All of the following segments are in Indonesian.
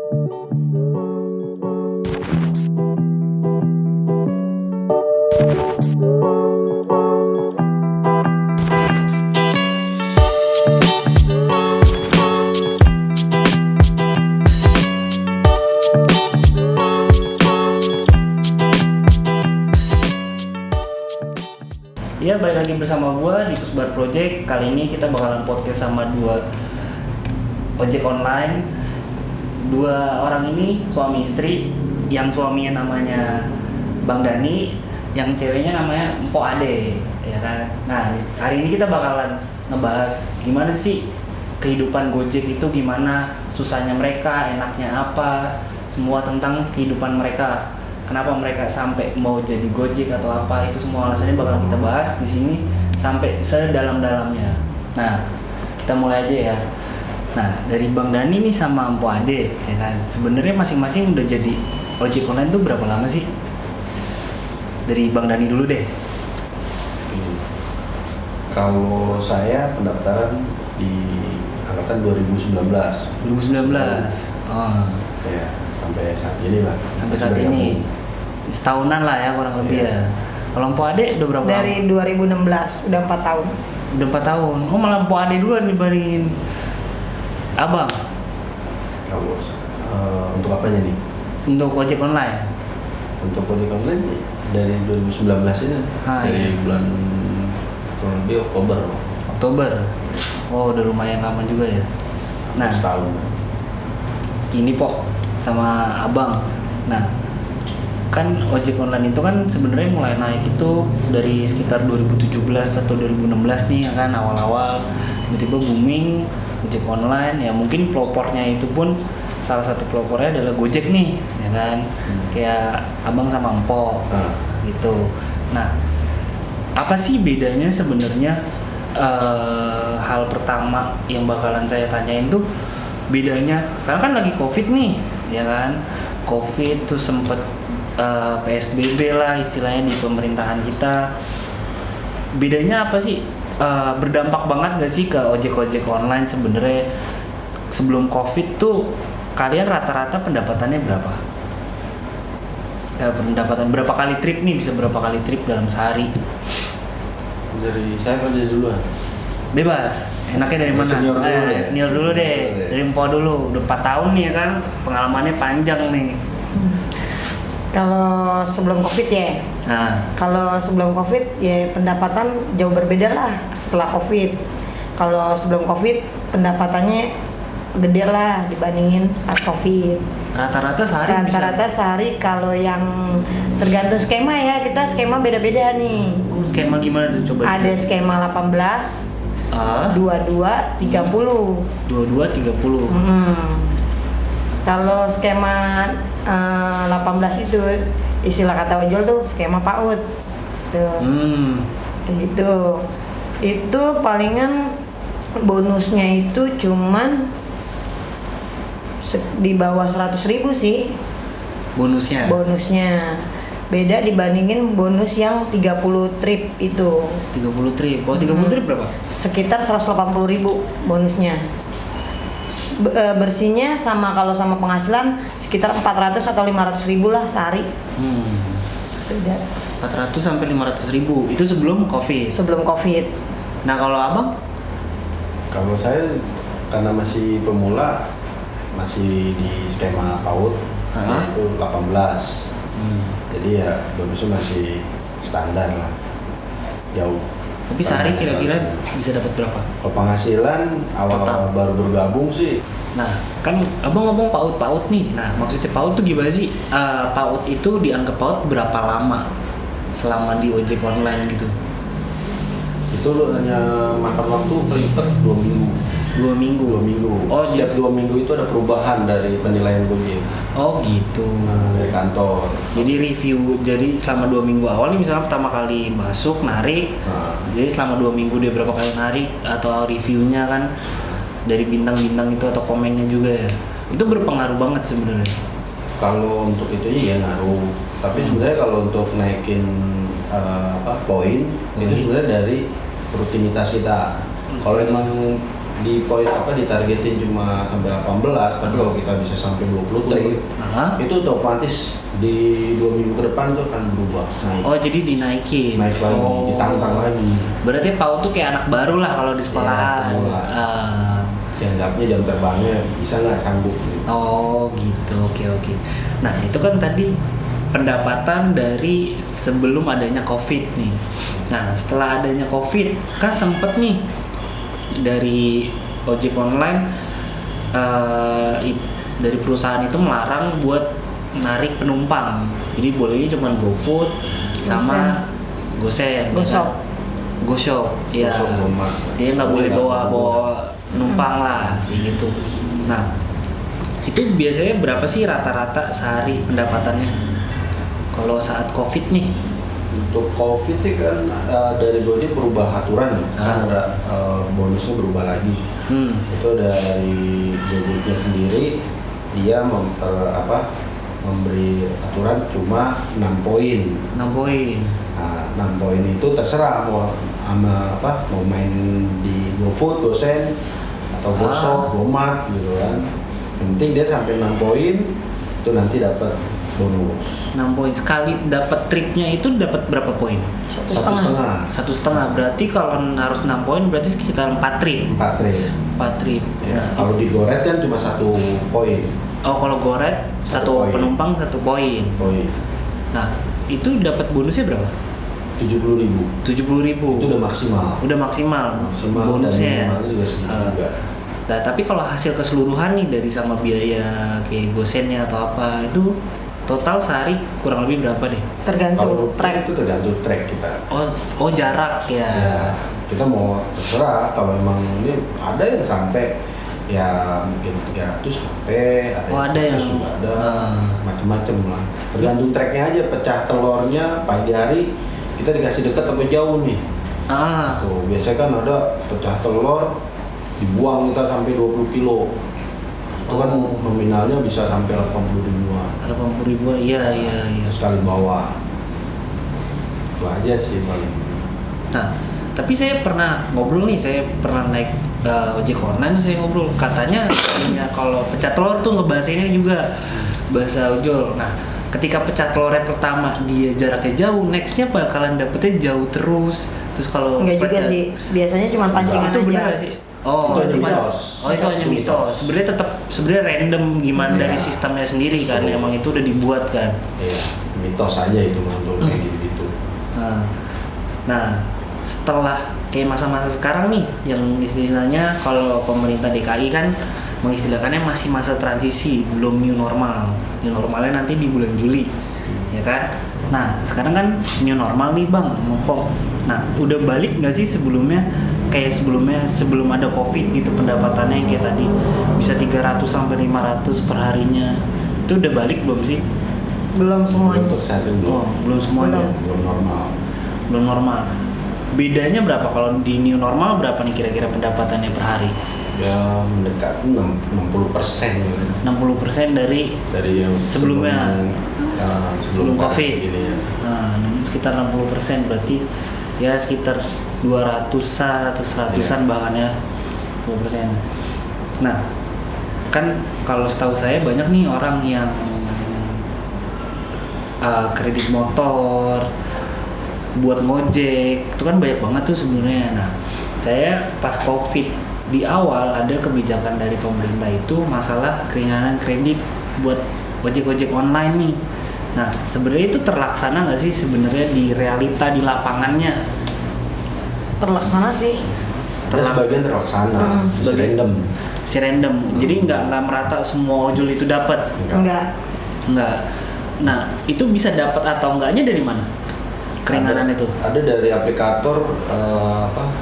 Ya, balik lagi bersama gue di Pusbar Project. Kali ini kita bakalan podcast sama dua ojek online. Dua orang ini suami istri. Yang suaminya namanya Bang Dani, yang ceweknya namanya Mpok Ade, ya kan? Nah, hari ini kita bakalan ngebahas gimana sih kehidupan Gojek itu, gimana susahnya mereka, enaknya apa, semua tentang kehidupan mereka. Kenapa mereka sampai mau jadi Gojek atau apa, itu semua alasannya bakal kita bahas di sini sampai sedalam-dalamnya. Nah, kita mulai aja ya. Nah, dari Bang Dani nih sama Mpok Ade, ya kan, sebenarnya masing-masing udah jadi ojek online tuh berapa lama sih? Dari Bang Dani dulu deh. Kalau saya pendaftaran di angkatan 2019. 2019. Oh. Ya, sampai saat ini lah. Sampai saat ini. Setahunan lah ya kurang lebih ya. Kalau Mpok Ade udah berapa lama? Dari 2016, udah 4 tahun. Udah 4 tahun. Oh, malah Mpok Ade duluan dibandingin Abang. Kalau untuk apanya nih? Untuk ojek online. Untuk ojek online dari 2019 ini. Dari bulan kurang lebih Oktober. Oh, udah lumayan lama juga ya. Nah, setahun. Ini Pok sama Abang. Nah, kan ojek online itu kan sebenarnya mulai naik itu dari sekitar 2017 atau 2016 nih ya kan, awal-awal tiba-tiba booming ojek online. Ya mungkin pelopornya itu pun salah satu pelopornya adalah Gojek nih, ya kan. Kayak Abang sama Mpok gitu. Nah, apa sih bedanya sebenarnya? Hal pertama yang bakalan saya tanyain tuh bedanya. Sekarang kan lagi Covid nih, ya kan. Covid tuh sempet PSBB lah istilahnya di pemerintahan kita. Bedanya apa sih? Berdampak banget gak sih ke ojek-ojek online sebenarnya? Sebelum Covid tuh kalian rata-rata pendapatannya berapa? Pendapatan berapa kali trip nih? Bisa berapa kali trip dalam sehari? Dari saya aja duluan. Bebas. Enaknya dari mana? Senior dulu deh. Senior dulu deh. Dari Mpok dulu. Udah 4 tahun nih ya kan. Pengalamannya panjang nih. Kalau sebelum Covid ya. Kalau sebelum Covid ya pendapatan jauh berbeda lah setelah Covid. Kalau sebelum Covid pendapatannya gede lah dibandingin pas Covid. Rata-rata sehari kalau yang tergantung skema ya, kita skema beda-beda nih. Skema gimana tuh coba? Ada skema 18, 22, 30. 22, 30. Kalau skema 18 itu istilah kata ojol tuh skema PAUD. Tuh. Gitu. Itu palingan bonusnya itu cuman di bawah 100.000 sih. Bonusnya beda dibandingin bonus yang 30 trip itu. 30 trip. Oh, 30 trip berapa? Sekitar 180.000 bonusnya. Bersihnya sama kalau sama penghasilan sekitar 400 atau 500.000 lah sehari. Beda. 400 sampai 500.000 itu sebelum Covid. Nah, kalau Abang? Kalau saya karena masih pemula, masih di skema PAUD, itu 18. Jadi ya bonusnya masih standar lah, jauh. Tapi sehari kira-kira bisa dapat berapa? Kalau penghasilan awal-awal baru bergabung sih. Nah, kan Abang ngomong PAUD nih. Nah, maksudnya PAUD tuh gimana sih? PAUD itu dianggap PAUD berapa lama selama di ojek online gitu? Itu hanya makan waktu paling 2 minggu. 2 minggu. Oh, setiap 2 minggu itu ada perubahan dari penilaian Gojek. Oh gitu. Dari kantor. Jadi review. Jadi selama 2 minggu awal nih, misalnya pertama kali masuk narik. Jadi selama 2 minggu dia berapa kali narik atau reviewnya kan dari bintang-bintang itu atau komennya juga ya. Itu berpengaruh banget sebenarnya. Kalau untuk itu ya ngaruh. Tapi sebenarnya kalau untuk naikin poin itu sebenarnya dari rutinitas kita. Kalau emang di poin ditargetin cuma sampai 18, tapi kalau kita bisa sampai 20 trip, itu otomatis di 2 minggu ke depan itu akan berubah naik. Oh, jadi dinaikin. Naik lagi, ditantang lagi. Berarti PAUD tuh kayak anak baru lah kalau di sekolahan. Yang dapatnya jam terbangnya bisa nggak sanggup. Oh gitu, oke. Nah itu kan tadi pendapatan dari sebelum adanya COVID nih. Nah setelah adanya COVID kan sempet nih dari ojek online dari perusahaan itu melarang buat narik penumpang. Jadi bolehnya cuma GoFood sama GoSend. GoShop, ya. Dia nggak boleh bawa penumpang lah, kayak gitu. Nah, itu biasanya berapa sih rata-rata sehari pendapatannya? Kalau saat COVID nih? Untuk COVID sih kan dari Gojek berubah aturan, kan ada bonusnya berubah lagi. Itu dari Gojeknya sendiri, dia memberi aturan cuma 6 poin. 6 poin. Nah, 6 poin itu terserah mau main di GoFood, GoSend atau GoShop, GoMart gitu kan. Yang penting dia sampai 6 poin itu nanti dapat bonus. 6 poin sekali dapat tripnya itu dapat berapa poin? 1,5. 1,5 berarti kalau harus 6 poin berarti sekitar 4 trip. 4 trip. Ya, kalau di GoRed kan cuma 1 poin. Oh, kalau GoRed 1 penumpang 1 poin. Nah, itu dapat bonusnya berapa? 70.000. Itu udah maksimal. Bonusnya. Dan juga juga. Nah, tapi kalau hasil keseluruhan nih dari sama biaya kayak GoSend-nya atau apa itu total sehari kurang lebih berapa deh? Tergantung track. Itu tergantung track kita. Oh jarak ya. Kita mau terserah kalau emang ini ada yang sampai ya mungkin 300 sampai ada yang juga ada macam-macam lah. Tergantung tracknya aja, pecah telurnya pagi hari kita dikasih dekat atau jauh nih. Tuh, biasanya kan ada pecah telur dibuang kita sampai 20 kilo. Itu kan nominalnya bisa sampai 80 ribuan. 80 ribuan, iya. Sekali bawa. Itu aja sih paling. Nah, tapi saya pernah ngobrol nih, saya pernah naik ojek online, saya ngobrol katanya kalau pecah telur tuh ngebahasainnya juga bahasa ojol. Nah, ketika pecah telurnya pertama dia jaraknya jauh, nextnya bakalan dapetnya jauh terus. Terus kalau enggak juga sih, biasanya cuma pancingan itu aja. Benar sih. Itu hanya mitos. Sebenarnya tetap random gimana dari sistemnya sendiri kan, emang itu udah dibuat kan. Iya, mitos aja itu untuk kayak gitu. Nah, setelah kayak masa-masa sekarang nih, yang istilahnya kalau pemerintah DKI kan mengistilahkannya masih masa transisi, belum new normal. New normalnya nanti di bulan Juli, ya kan? Nah, sekarang kan new normal nih Bang, ngopok. Nah, udah balik nggak sih sebelumnya? Kayak sebelum ada COVID gitu pendapatannya yang kayak tadi bisa 300 sampai 500 per harinya. Itu udah balik belum sih? Belum semuanya. Belum semuanya. Belum normal. Bedanya berapa kalau di new normal, berapa nih kira-kira pendapatannya per hari? Ya mendekati 60%. 60% dari yang sebelum COVID. Gini ya. Sekitar 60% berarti ya sekitar 200-an atau 100-an bahkan ya 20%. Nah, kan kalau setahu saya banyak nih orang yang kredit motor buat ngojek, itu kan banyak banget tuh sebenarnya. Nah, saya pas COVID di awal ada kebijakan dari pemerintah itu masalah keringanan kredit buat ojek-ojek online nih. Nah, sebenarnya itu terlaksana nggak sih sebenarnya di realita di lapangannya? Terlaksana sih. Sebagian terlaksana. Si random. Jadi nggak merata semua ojol itu dapat. Enggak. Nah, itu bisa dapat atau enggaknya dari mana? Keringanan itu? Ada dari aplikator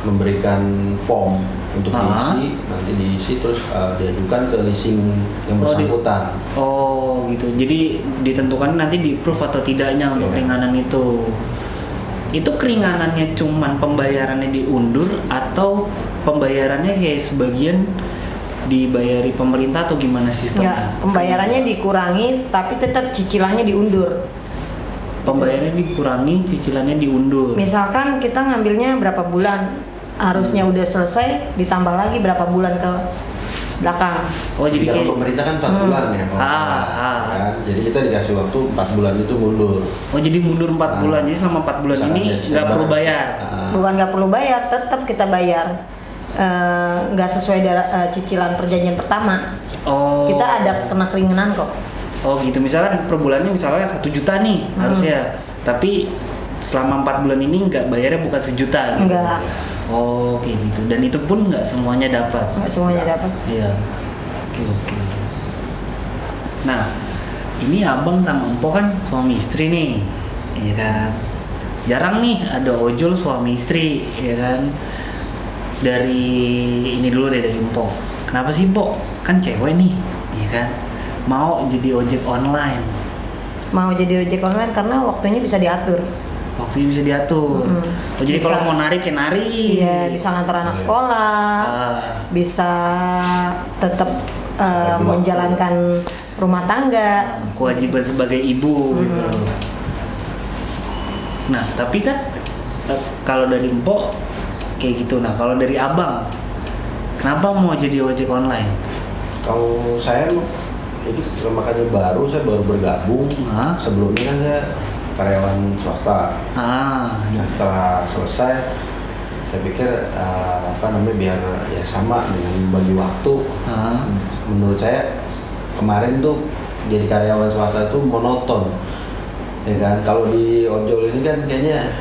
memberikan form untuk diisi, nanti diisi terus diajukan ke leasing yang bersangkutan. Oh gitu. Jadi ditentukan nanti di approve atau tidaknya untuk keringanan itu. Itu keringanannya cuman pembayarannya diundur atau pembayarannya kayak sebagian dibayari pemerintah atau gimana sistemnya? Enggak, pembayarannya dikurangi tapi tetap cicilannya diundur. Pembayarannya dikurangi, cicilannya diundur. Misalkan kita ngambilnya berapa bulan, harusnya udah selesai, ditambah lagi berapa bulan ke belakang. Oh jadi kayak pemerintah kan 4 bulan ya. Kan? Jadi kita dikasih waktu 4 bulan itu mundur. Oh jadi mundur 4 bulan. Jadi selama 4 bulan ini nggak perlu bayar. Bukan nggak perlu bayar, tetap kita bayar. Nggak sesuai cicilan perjanjian pertama. Oh. Kita ada kena keringanan kok. Oh gitu, misalkan per bulannya misalnya 1 juta nih harusnya, tapi selama 4 bulan ini nggak bayarnya bukan 1 juta gitu. Enggak. Oh kayak gitu, dan itu pun nggak semuanya dapat. Nggak semuanya dapat. Iya. Oke. Nah, ini abang sama empo kan suami istri nih, ya kan. Jarang nih ada ojol suami istri, ya kan. Dari ini dulu deh, dari empo. Kenapa sih empo? Kan cewek nih, ya kan. Mau jadi ojek online. Mau jadi ojek online karena waktunya bisa diatur. Waktunya bisa diatur. Oh, jadi kalau mau narik ya narik. Iya, bisa ngantar anak sekolah. Bisa tetap menjalankan rumah tangga. Kewajiban sebagai ibu gitu. Nah, tapi kan kalau dari Mpok kayak gitu. Nah, kalau dari Abang, kenapa mau jadi ojek online? Kalau saya itu makanya saya baru bergabung. Sebelumnya kan saya karyawan swasta. Nah, setelah selesai saya pikir biar ya sama dengan bagi waktu. Menurut saya kemarin tuh jadi karyawan swasta itu monoton, ya kan. Kalau di ojol ini kan kayaknya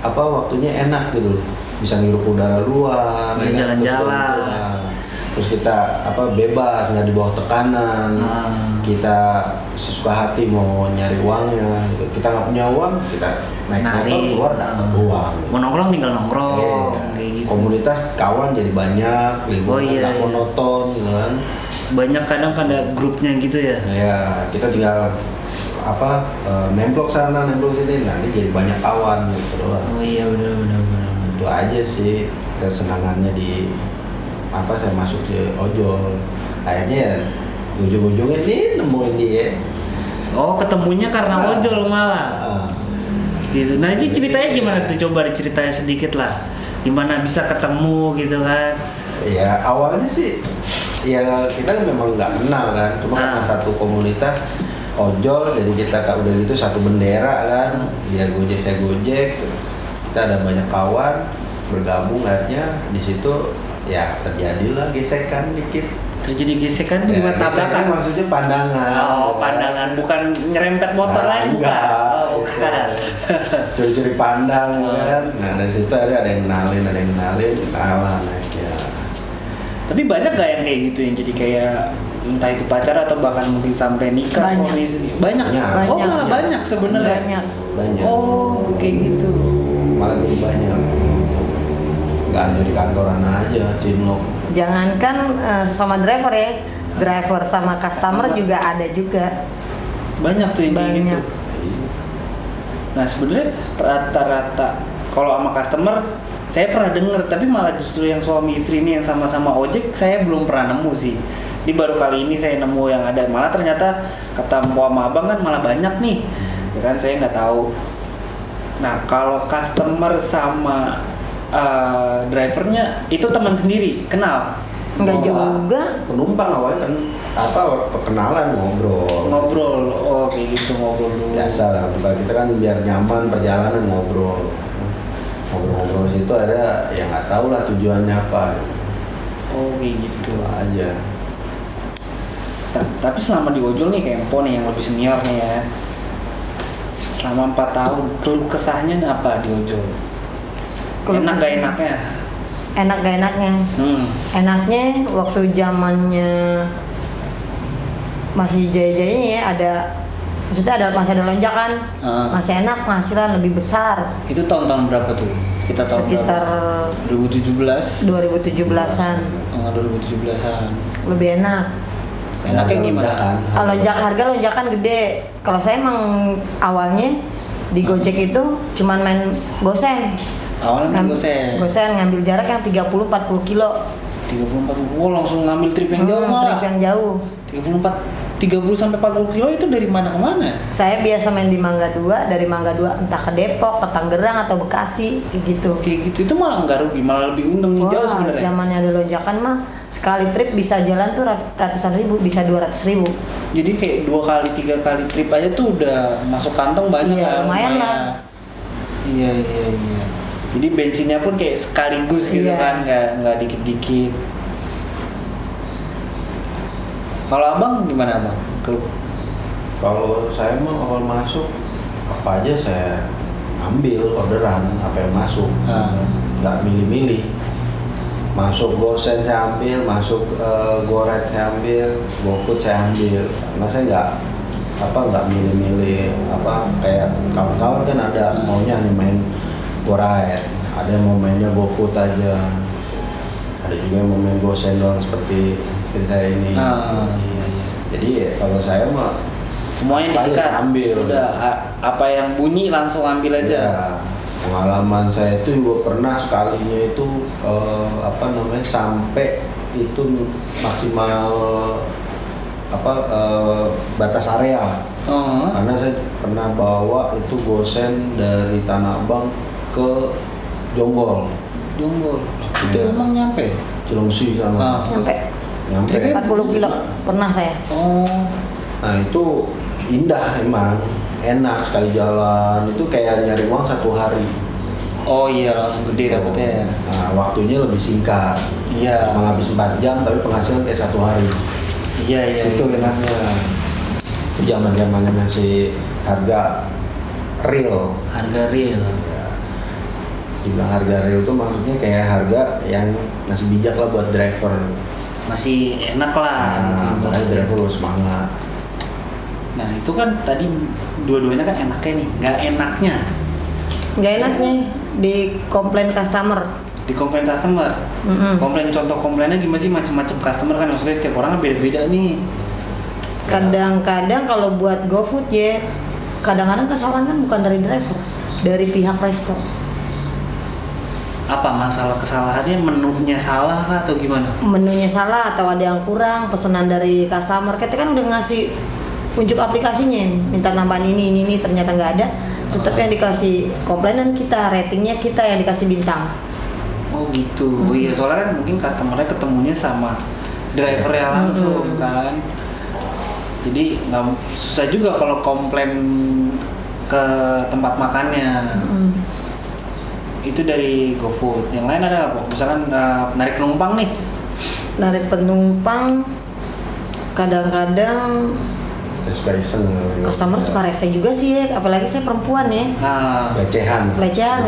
waktunya enak gitu, bisa ngirup udara luar, bisa jalan-jalan. Terus kita bebas, nggak di bawah tekanan. Kita sesuka hati mau nyari uangnya gitu. Kita nggak punya uang, kita naik motor keluar dapat uang. Mau nongkrong tinggal nongkrong. Kayak gitu. Komunitas kawan jadi banyak, liburan nggak monoton gitu kan. Banyak kadang ada grupnya gitu ya. Ya, kita tinggal nemblok sana, nemblok sini, nanti jadi banyak kawan gitu doang. Oh iya, benar. Itu aja sih kesenangannya di saya masuk di ojol. Akhirnya ya ujung-ujungnya nih nemuin dia. Oh, ketemunya karena ojol malah. Gitu. Nah, itu ceritanya gimana tuh? Coba diceritain sedikit lah. Gimana bisa ketemu gitu kan? Ya, awalnya sih ya kita memang nggak kenal kan. Cuma karena satu komunitas ojol, jadi kita udah gitu satu bendera kan. Dia Gojek, saya Gojek. Kita ada banyak kawan bergabung, akhirnya di situ ya terjadilah gesekan dikit. Terjadi gesekan ya, gimana? Tabrakan maksudnya pandangan. Oh, pandangan, bukan nyerempet motor lain, bukan. Bukan. Curi-curi pandang kan. Nah, dari situ ada yang kenalin, kenalan aja. Tapi banyak gak yang kayak gitu yang jadi kayak entah itu pacar atau bahkan mungkin sampai nikah? Banyak. Oh, malah banyak sebenarnya. Banyak. Oh, kayak gitu. Malah jadi banyak. Gak hanya di kantoran aja, cinlok. Jangankan sesama driver ya, driver sama customer juga ada juga. Banyak tuh yang kayak gitu. Nah, sebenarnya rata-rata kalau sama customer saya pernah dengar, tapi malah justru yang suami istri ini yang sama-sama ojek saya belum pernah nemu sih. Ini baru kali ini saya nemu yang ada, malah ternyata kata Mpok sama Abang kan malah banyak nih. Ya kan, saya nggak tahu. Nah, kalau customer sama drivernya itu teman sendiri, kenal? Enggak juga. Penumpang awalnya kan perkenalan ngobrol. Oh kayak gitu, ngobrol dulu. Biasa lah, kita kan biar nyaman perjalanan ngobrol situ ada yang nggak tahu lah tujuannya apa. Oh kayak gitu aja. Tapi selama di ojol nih kayak Mpok nih yang lebih senior nih ya, selama 4 tahun keluh kesahnya apa di ojol? Enak gak enaknya? Enak gak enaknya? Enaknya waktu zamannya masih jaya-jayanya ya, masih ada lonjakan, masih enak, penghasilan lebih besar. Itu tahun-tahun berapa tuh? Sekitar berapa? 2017? 2017-an. 2017-an. Lebih enak. Enaknya gimana? Lonjakan gede. Kalau saya emang awalnya di Gojek itu cuman main gosen. Awalnya gosen ngambil jarak yang 30-40 kilo. 30-40, langsung ngambil trip yang jauh malah. Trip yang jauh. 34 30 sampai 40 kilo itu dari mana ke mana? Saya biasa main di Mangga 2, dari Mangga 2 entah ke Depok, ke Tangerang atau Bekasi gitu. Kayak gitu itu malah nggak rugi, malah lebih untung jauh sebenarnya. Zamannya ada lonjakan mah sekali trip bisa jalan tuh ratusan ribu, bisa 200.000. Jadi kayak 2 kali 3 kali trip aja tuh udah masuk kantong banyak. Iya, kan? lumayan lah. Iya. Jadi bensinnya pun kayak sekaligus gitu kan, nggak dikit-dikit. Kalau abang gimana bang? Kalau saya mah awal masuk apa aja saya ambil orderan apa yang masuk, nggak milih-milih. Masuk gosen saya ambil, masuk goret saya ambil, GoFood saya ambil. Karena saya nggak milih-milih kayak kawan-kawan kan ada maunya hanya main goret, ada yang mau mainnya GoFood aja, ada juga yang mau main gosen doang seperti saya ini. Iya. Jadi kalau saya mah semuanya disikat, ambil. Udah apa yang bunyi langsung ambil aja. Ya, pengalaman saya itu juga pernah sekalinya itu sampai itu maksimal batas area. Karena saya pernah bawa itu gosen dari Tanah Abang ke Jonggol. Itu emang nyampe? Cilengsi sama. Nyampe 40 kilo pernah saya. Nah itu indah emang, enak sekali jalan, itu kayak nyari uang 1 hari. Oh iya, langsung gede dapetnya. Nah waktunya lebih singkat. Iya. Cuma habis 4 jam tapi penghasilan kayak 1 hari. Iya. Situ enaknya. Itu zaman-zamannya masih harga real. Dibilang harga real tuh maksudnya kayak harga yang masih bijak lah buat driver. Masih enak lah. Makanya driver harus semangat. Nah itu kan tadi dua-duanya kan enaknya nih, nggak enaknya di komplain customer. Komplain, contoh komplainnya gimana sih? Macam-macam customer kan, maksudnya setiap orang kan beda-beda nih. Kadang-kadang kalau buat GoFood ya, kadang-kadang kesalahan kan bukan dari driver, dari pihak resto. Apa masalah kesalahannya? Menunya salah kah atau gimana? Menunya salah atau ada yang kurang, pesanan dari customer. Kita kan udah ngasih unjuk aplikasinya, minta nambahan ini ternyata nggak ada. Tetap yang dikasih komplainan kita, ratingnya kita yang dikasih bintang. Oh gitu. Iya soalnya kan mungkin customernya ketemunya sama drivernya langsung kan. Jadi nggak susah juga kalau komplain ke tempat makannya. Itu dari GoFood. Yang lain ada apa? Misalkan narik penumpang nih. Narik penumpang kadang-kadang suka iseng. Customer suka rese juga sih ya, apalagi saya perempuan ya. Pelecehan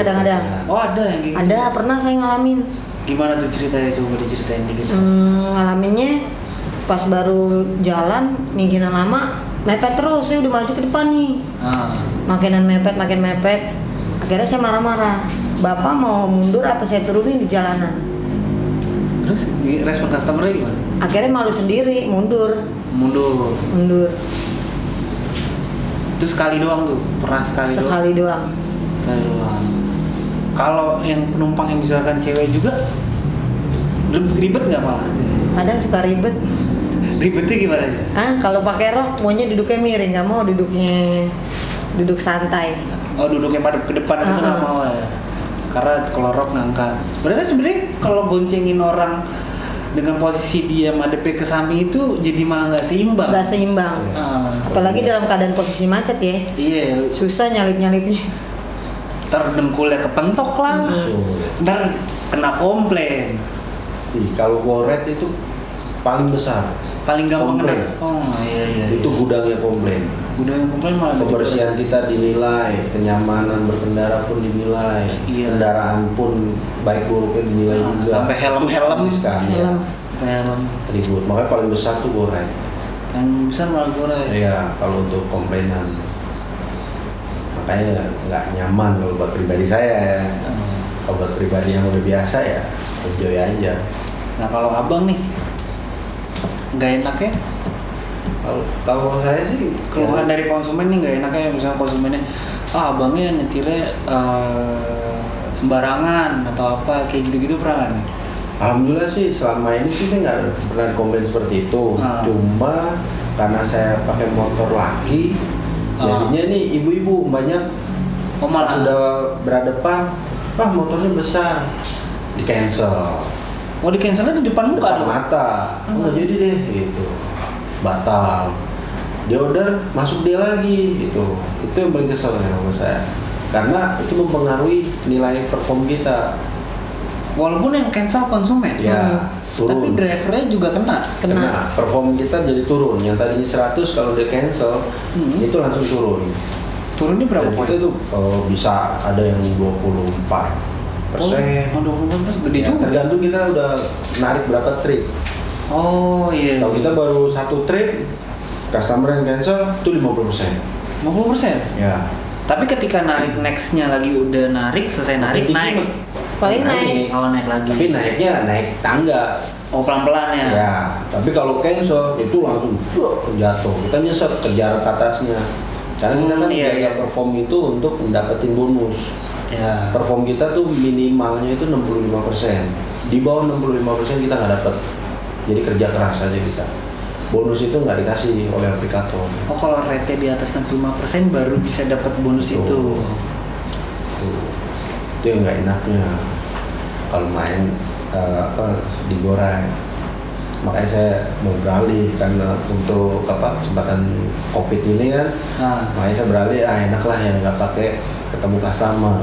kadang-kadang. Oh ada yang gitu? Ada, pernah saya ngalamin. Gimana tuh ceritanya? Coba diceritain dikit. Ngalaminnya pas baru jalan, mingginan lama, mepet terus, saya udah maju ke depan nih. Makin mepet. Akhirnya saya marah-marah. Bapak mau mundur apa saya turunin di jalanan? Terus respon customer gimana? Akhirnya malu sendiri, mundur. Itu sekali doang tuh? Pernah sekali doang. Kalau yang penumpang yang misalkan cewek juga ribet nggak malah? Kadang suka ribet. Ribetnya gimana aja? Kalau pakai rok maunya duduknya miring, nggak mau duduk santai. Oh duduknya madep ke depan itu nggak mau ya? Karena kalau rok ngangkat. Sebenarnya kalau goncengin orang dengan posisi dia madepnya ke samping itu jadi malah nggak seimbang. Apalagi dalam keadaan posisi macet ya. Iya. Susah nyalip-nyalipnya. Ntar dengkulnya kepentok lah. Ntar kena komplain. Kalau goret itu paling besar. Paling gampang komplain. Iya. Itu gudangnya komplain. Malah kebersihan kita dinilai, kenyamanan berkendara pun dinilai, kendaraan pun baik buruknya dinilai juga. Sampai helm ribut. Makanya paling besar tuh goret. Yang besar malah goret. Iya, kalau untuk komplainan. Makanya nggak nyaman kalau buat pribadi saya. Kalau buat pribadi yang udah biasa ya enjoy aja. Nah kalau abang nih nggak enak ya? Kalau saya sih keluhan dari konsumen nih nggak enaknya, misalnya konsumennya abangnya nyetirnya sembarangan atau apa kayak gitu-gitu pernah nggak? Alhamdulillah sih selama ini sih saya nggak pernah komplain seperti itu. Cuma karena saya pakai motor laki, jadinya nih ibu-ibu banyak malah sudah berhadapan, motornya besar, di cancel. Oh, di cancelnya di depan muka depan mata, nggak jadi deh gitu, batal. Dia order, masuk dia lagi gitu. Itu yang paling kesel ya sama saya, karena itu mempengaruhi nilai perform kita. Walaupun yang cancel konsumen, ya, turun. Tapi drivernya juga kena. Perform kita jadi turun. Yang tadinya 100 kalau dia cancel, itu langsung turun. Turunnya berapa poin? Itu tuh bisa ada yang 24%. Oh, 24% gede juga. Tergantung kita udah narik berapa trip. Oh iya. Kalau kita baru satu trip, customer yang cancel itu 50%. 50%? Ya. Tapi ketika narik nextnya lagi udah narik, selesai narik, naik. Paling naik. Oh, naik lagi. Tapi naiknya naik tangga. Oh, pelan-pelan ya? Ya, tapi kalau cancel itu langsung jatuh. Kita nyesek kejar ke atasnya. Karena kita kan jaga perform itu untuk mendapatkan bonus. Ya. Perform kita tuh minimalnya itu 65%. Di bawah 65% kita nggak dapat. Jadi kerja keras aja kita. Bonus itu nggak dikasih oleh aplikator. Oh, kalau rate di atas 65% baru bisa dapat bonus itu. Tuh. Itu yang nggak enaknya kalau main digoreng. Makanya saya mau beralih karena untuk kesempatan COVID ini kan, makanya saya beralih enak lah yang nggak pakai ketemu customer.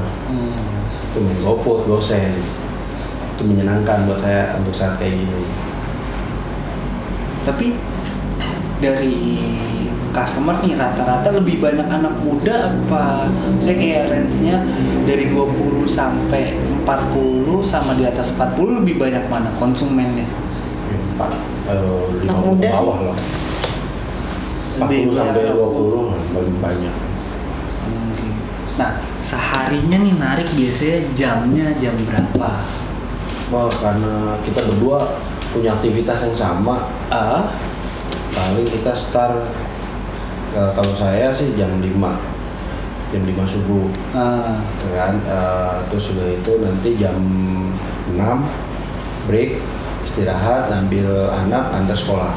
Itu main GoFood, GoSend, itu menyenangkan buat saya untuk saat kayak gini. Tapi dari customer nih rata-rata lebih banyak anak muda apa? Saya kayak range-nya dari 20 sampai 40 sama di atas 40 lebih banyak mana konsumennya? 50 muda sih. bawah lah. 40 sampai 20 lebih banyak. Nah, seharinya nih narik biasanya jamnya jam berapa? Wah, karena kita berdua punya aktivitas yang sama. Paling kita start kalau saya sih jam 5 subuh. Kan, terus sudah itu nanti jam 6 break, istirahat, ambil anak, antar sekolah.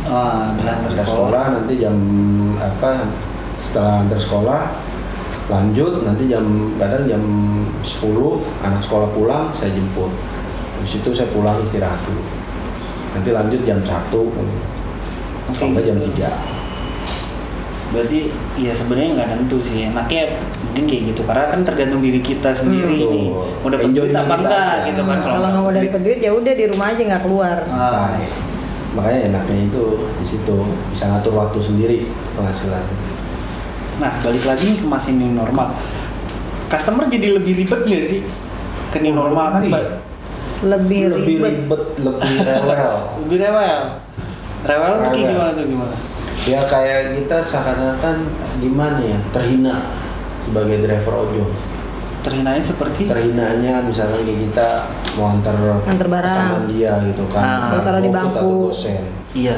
Antar sekolah nanti jam setelah antar sekolah lanjut nanti kadang jam 10 anak sekolah pulang saya jemput. Habis itu saya pulang istirahat dulu. Nanti lanjut jam 1 sampai jam 3. Berarti ya sebenarnya nggak tentu sih, enaknya mungkin kayak gitu karena kan tergantung diri kita sendiri nih mau dapat duit apa enggak gitu kan. Kalau nggak mau dapat duit ya udah di rumah aja nggak keluar. Makanya enaknya itu di situ bisa ngatur waktu sendiri penghasilan. Nah, balik lagi ke masa new normal, customer jadi lebih ribet nggak sih ke new normal kan? Lebih ribet, lebih rewel. Lebih rewel tuh kayak gimana tuh Ya kayak kita seakan-akan gimana ya, terhina sebagai driver ojol. Terhinanya seperti? Terhinanya misalnya kayak kita mau antar barang pesanan dia gitu kan, taruh di bangku. Iya.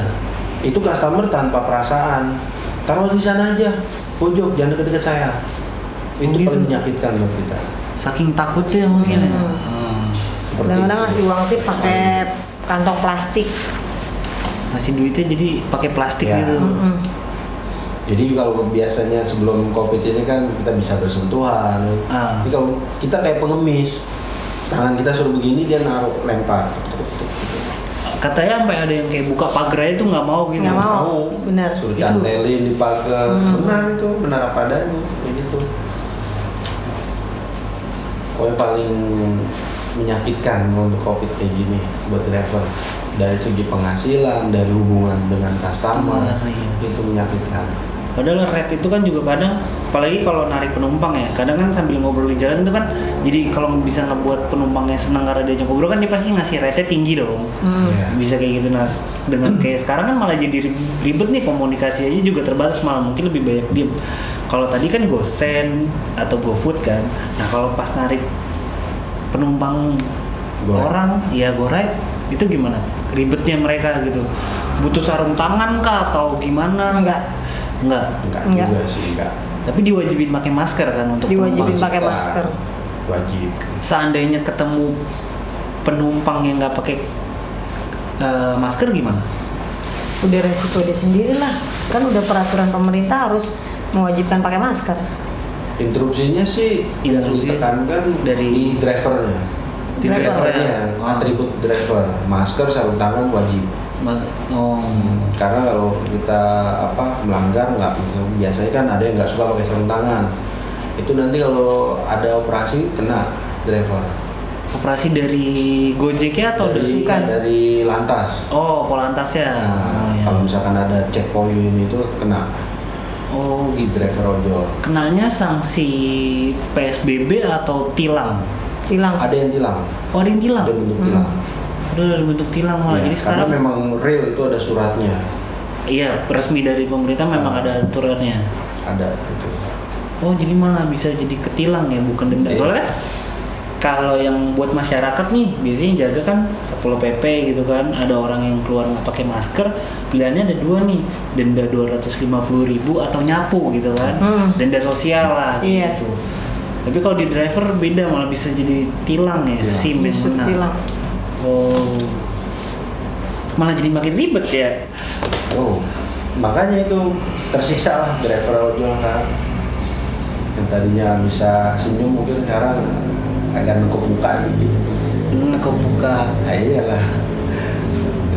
Itu customer tanpa perasaan, taruh di sana aja, pojok, jangan deket-deket saya. Itu gitu. paling menyakitkan buat kita. Saking takutnya mungkin. Kadang-kadang ngasih uang tip pakai kantong plastik. Ngasih duitnya jadi pakai plastik gitu. Jadi kalau biasanya sebelum COVID ini kan kita bisa bersentuhan. Tapi kalau kita kayak pengemis, tangan kita suruh begini dia naruh lempar. Katanya sampai ada yang kayak buka pagarnya itu nggak mau gitu. Nggak mau. Benar. Suruh cantelin di pagar. Benar itu, benar apa adanya kayak gitu. Pokoknya paling menyakitkan untuk COVID kayak gini buat driver. Dari segi penghasilan, dari hubungan dengan customer, itu menyakitkan. Padahal rate itu kan juga kadang, apalagi kalau narik penumpang ya, kadang kan sambil ngobrol di jalan itu kan, jadi kalau bisa ngebuat penumpangnya senang karena diajak ngobrol kan dia pasti ngasih rate-nya tinggi dong. Bisa kayak gitu. Nah, dengan kayak sekarang kan malah jadi ribet nih, komunikasi aja juga terbatas, malah mungkin lebih banyak diem. Kalau tadi kan GoSend atau GoFood kan, nah kalau pas narik penumpang orang, ya GoRide, itu gimana? Ribetnya mereka gitu, butuh sarung tangan kah atau gimana? Enggak juga sih, enggak. Tapi diwajibin pakai masker kan untuk diwajibin pakai masker. Wajib. Seandainya ketemu penumpang yang nggak pakai masker gimana? udah resiko dia sendiri lah. Kan udah peraturan pemerintah harus mewajibkan pakai masker. Instruksinya sih yang ditekankan dari drivernya. Di drivernya, atribut driver, masker, sarung tangan wajib. Karena kalau kita melanggar nggak, biasanya kan ada yang nggak suka pakai sarung tangan. Itu nanti kalau ada operasi kena driver. Operasi dari Gojeknya atau dari lantas? Oh, Polantasnya. Nah, kalau misalkan ada checkpoint itu kena. Oh, gitu. Driver ojol. Kenanya sanksi PSBB atau tilang? Tilang. Ada yang tilang. Oh, ada yang tilang. Ada bentuk tilang. Ada bentuk tilang malah. Ya, jadi sekarang memang real itu ada suratnya. Iya, resmi dari pemerintah memang ada aturannya. Ada itu. Oh, jadi malah bisa jadi ketilang ya, bukan denda. Soalnya kan kalau yang buat masyarakat nih biasanya jaga kan 10 PP gitu kan, ada orang yang keluar nggak pakai masker, pilihannya ada dua nih, denda 250.000 atau nyapu gitu kan, denda sosial lah gitu. Tapi kalau di driver beda, malah bisa jadi tilang ya, SIM yang kena. Tilang. Oh, malah jadi makin ribet ya. Oh, makanya itu tersiksa lah driver ojol kan. Yang tadinya bisa senyum mungkin sekarang agak nekuk muka gitu. Nekuk muka. Nah, iyalah.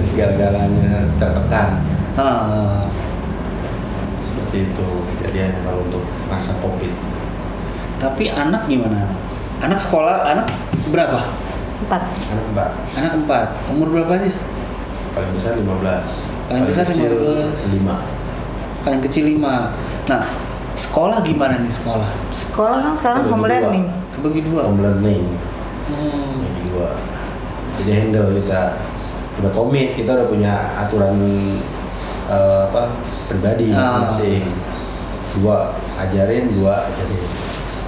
Segala-galanya tertekan. Seperti itu kejadian kalau untuk masa Covid. Tapi anak gimana? Anak sekolah, anak berapa? 4. Anak 4. Umur berapa aja? Paling besar 15. Paling besar kecil 15. 5. Paling kecil 5. Nah, sekolah gimana nih sekolah? Sekolah kan sekarang home learning. Kebagi 2. Home learning. Kebagi 2. Jadi handle kita udah komit, kita udah punya aturan pribadi masing. 2 ajarin, 2 ajarin.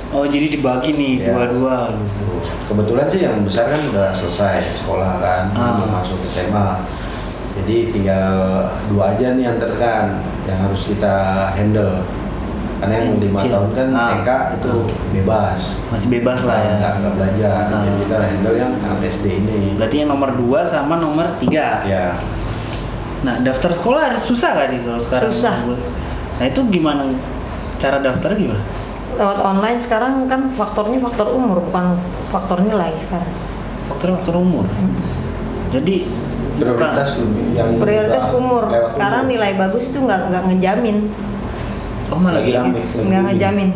Oh, jadi dibagi nih ya. 2-2 gitu. Kebetulan sih yang besar kan udah selesai sekolah kan, masuk SMA. Jadi tinggal 2 aja nih yang tertekan, yang harus kita handle. Karena yang 5 tahun kan TK itu bebas. Masih bebas lah ya. Nggak belajar. Jadi kita handle yang anak SD ini. Berarti yang nomor 2 sama nomor 3. Ya. Nah, daftar sekolah susah gak nih kalau sekarang? Susah. Nah, itu gimana? Cara daftar gimana? Lewat online sekarang kan faktornya faktor umur, bukan faktor nilai sekarang. Faktor umur. Jadi prioritas yang prioritas umur. Sekarang umur. Nilai bagus itu nggak ngejamin. Oh, malah nggak ngejamin.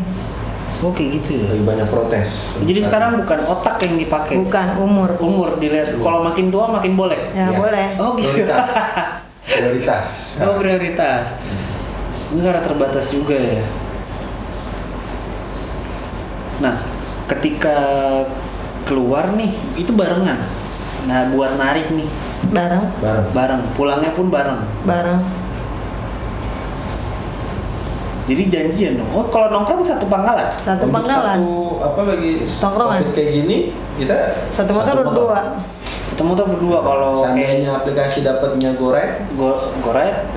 Oh, kayak gitu ya. Lebih banyak protes. Jadi sekarang bukan otak yang dipakai. Bukan umur. Umur dilihat. Kalau makin tua makin boleh. Ya, boleh. Oh, gitu. Prioritas. Oh, prioritas. Ini karena terbatas juga ya. Nah, ketika keluar nih, itu barengan. Nah, buat narik nih. Bareng. Pulangnya pun bareng. Jadi janjian dong. Oh, kalau nongkrong satu pangkalan. Satu pangkalan. Apalagi tongkrongan kayak gini, kita satu motor berdua. Satu motor berdua kalau seandainya aplikasi dapatnya goret.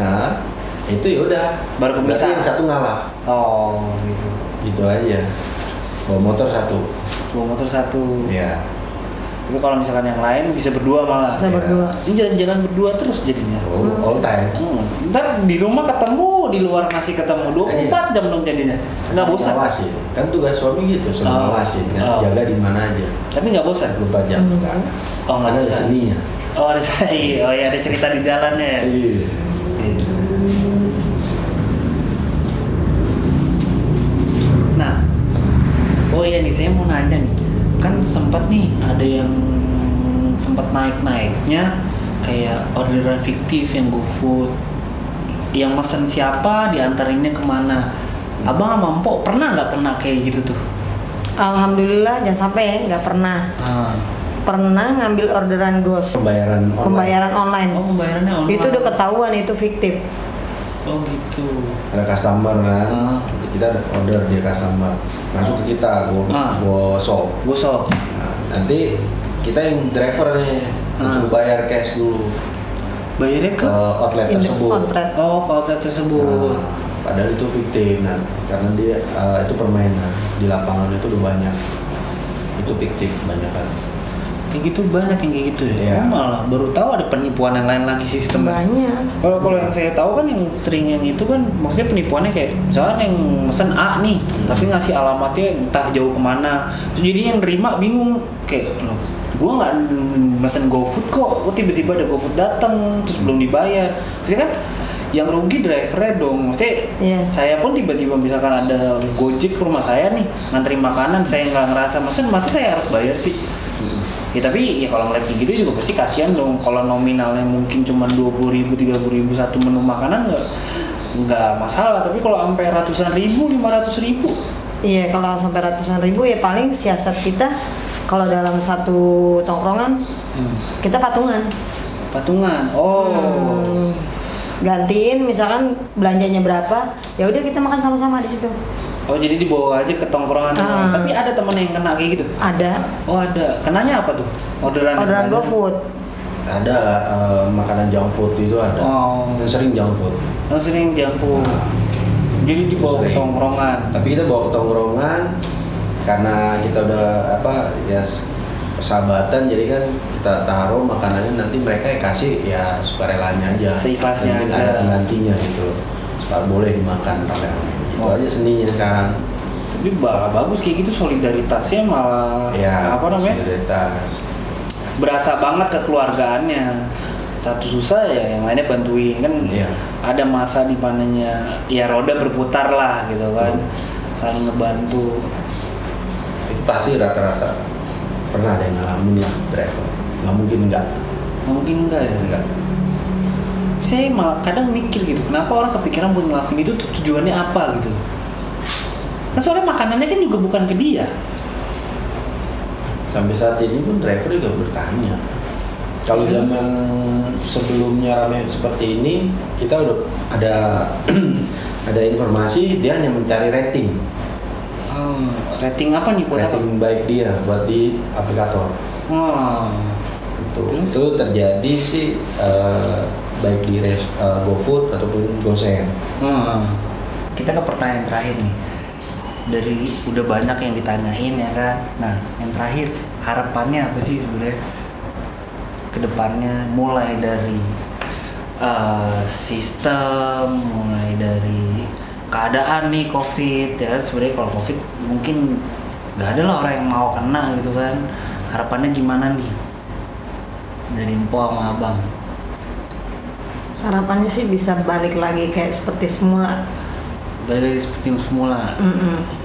Nah, itu ya udah. Baru kemisah. Yang satu ngalah. Oh, gitu. Gitu aja. Bawa motor satu. Ya. Tapi kalau misalkan yang lain bisa berdua malah. Bisa berdua. Ini jalan-jalan berdua terus jadinya. Oh, all time. Ntar di rumah ketemu, di luar masih ketemu 24 jam dong jadinya. Nggak bosan. Ngawasin. Kan tugas suami gitu, ngawasin kan. Jaga di mana aja. Tapi nggak bosan. 24 jam. Oh, nggak ada seninya. Oh, ada seni. Oh ya, ada cerita di jalannya. Iya. Nah, oh iya nih, saya mau nanya nih, kan sempat nih ada yang sempat naiknya kayak orderan fiktif yang GoFood, yang mesen siapa diantarinnya kemana. Abang sama Mpok pernah nggak kena kayak gitu tuh? Alhamdulillah jangan sampai nggak pernah. Pernah ngambil orderan pembayaran online. Oh, pembayarannya online. Itu udah ketahuan itu fiktif. Oh gitu. Ada customer kan, kita order dia customer, masuk ke kita, gosok. Nah, nanti kita yang driver nih, untuk bayar cash dulu. Bayarnya ke outlet tersebut. Oh, outlet tersebut. Nah, padahal itu fiktif, karena dia itu permainan di lapangan itu udah banyak. Itu fiktif banyak kan. kayak gitu banyak yang kayak gitu ya. Oh, malah baru tahu ada penipuan yang lain lagi sistem. Banyak. Kalau yang saya tahu kan yang sering yang itu kan maksudnya penipuannya kayak misalnya yang mesen A nih, tapi ngasih alamatnya entah jauh kemana. Terus jadi yang nerima bingung kayak loh, gue nggak mesen GoFood kok, tiba-tiba ada GoFood datang terus belum dibayar. Maksudnya kan yang rugi drivernya dong. Maksudnya saya pun tiba-tiba misalkan ada Gojek ke rumah saya nih ngantri makanan, saya nggak ngerasa mesen, masa saya harus bayar sih? Ya tapi ya kalau ngeliat kayak gitu juga pasti kasihan dong. Kalau nominalnya mungkin cuma 20.000, 30.000 satu menu makanan nggak masalah. Tapi kalau sampai ratusan ribu, 500.000. Iya, kalau sampai ratusan ribu ya paling siasat kita kalau dalam satu tongkrongan kita patungan. Patungan. Gantiin misalkan belanjanya berapa, ya udah kita makan sama-sama di situ. Oh, jadi dibawa aja ke tongkrongan. Tapi ada teman yang kena kayak gitu? Ada. Oh, ada. Kenanya apa tuh? Orderan GoFood. Ada makanan junk food itu ada. Yang sering junk food. Jadi dibawa ke tongkrongan. Tapi kita bawa ke tongkrongan karena kita udah persahabatan, jadi kan kita taruh makanannya, nanti mereka kasih ya sukarelanya aja, seikhlasnya aja, ada penggantinya gitu, supaya boleh dimakan rame-rame. Itu aja seninya sekarang. Tapi bagus kayak gitu, solidaritasnya malah solidaritas. Berasa banget kekeluargaannya. Satu susah ya yang lainnya bantuin kan. Ada masa di mananya ya roda berputar lah gitu kan. Saling ngebantu. Itu pasti rata-rata pernah ada yang ngalamin lah driver. Nggak mungkin enggak ya? Enggak. Saya malah kadang mikir gitu, kenapa orang kepikiran buat ngelakuin itu tujuannya apa gitu. Kan soalnya makanannya kan juga bukan ke dia. Sampai saat ini pun driver juga bertanya. Kalau zaman sebelumnya ramai seperti ini, kita udah ada informasi dia hanya mencari rating. Rating apa nih buat rating baik dia buat di aplikator. Itu terjadi sih baik di GoFood ataupun GoSend. Kita ke pertanyaan terakhir nih. Dari udah banyak yang ditanyain ya kan. Nah, yang terakhir harapannya apa sih sebenarnya kedepannya, mulai dari sistem, mulai dari keadaan nih COVID ya. Sebenarnya kalau COVID mungkin nggak ada lah orang yang mau kena gitu kan. Harapannya gimana nih dari Mpo sama Abang? Harapannya sih bisa balik lagi kayak seperti semula.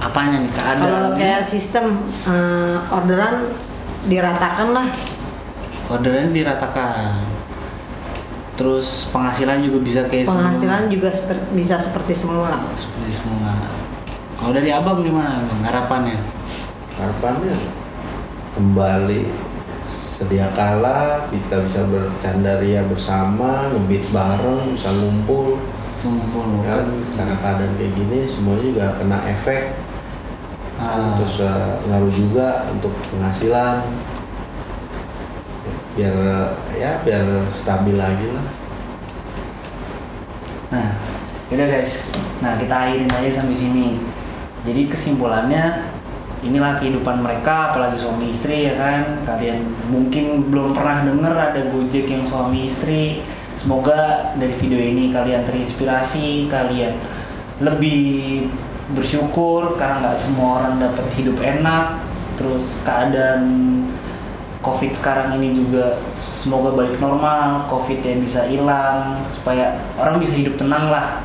Apanya nih keadaan? Kalau kayak sistem orderan diratakan lah. Terus penghasilan juga bisa kayak bisa seperti semula. Kalau dari Abang gimana harapannya? Harapannya kembali sedia kala, kita bisa bercanda ria bersama, ngebit bareng, bisa ngumpul kan. Karena keadaan kayak gini semuanya juga kena efek. Terus ngaruh juga untuk penghasilan. Biar stabil lagi lah. Nah, yaudah guys. Nah, kita akhirin aja sampai sini. Jadi kesimpulannya, inilah kehidupan mereka, apalagi suami istri ya kan. Kalian mungkin belum pernah denger ada Gojek yang suami istri. Semoga dari video ini kalian terinspirasi, kalian lebih bersyukur karena nggak semua orang dapat hidup enak. Terus keadaan COVID sekarang ini juga semoga balik normal, COVID-nya bisa hilang, supaya orang bisa hidup tenang lah.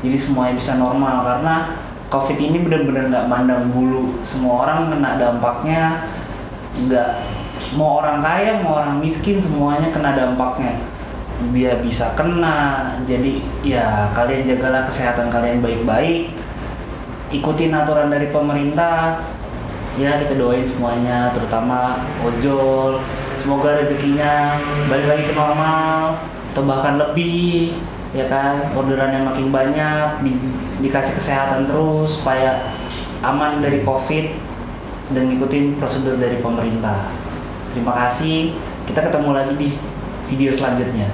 Jadi semuanya bisa normal, karena COVID ini benar-benar nggak mandang bulu. Semua orang kena dampaknya, nggak mau orang kaya, mau orang miskin, semuanya kena dampaknya. Biar bisa kena, jadi ya kalian jagalah kesehatan kalian baik-baik, ikutin aturan dari pemerintah. Ya kita doain semuanya, terutama ojol, semoga rezekinya balik lagi ke normal atau bahkan lebih, ya kan. Orderannya makin banyak, dikasih kesehatan terus supaya aman dari COVID dan ngikutin prosedur dari pemerintah. Terima kasih, kita ketemu lagi di video selanjutnya.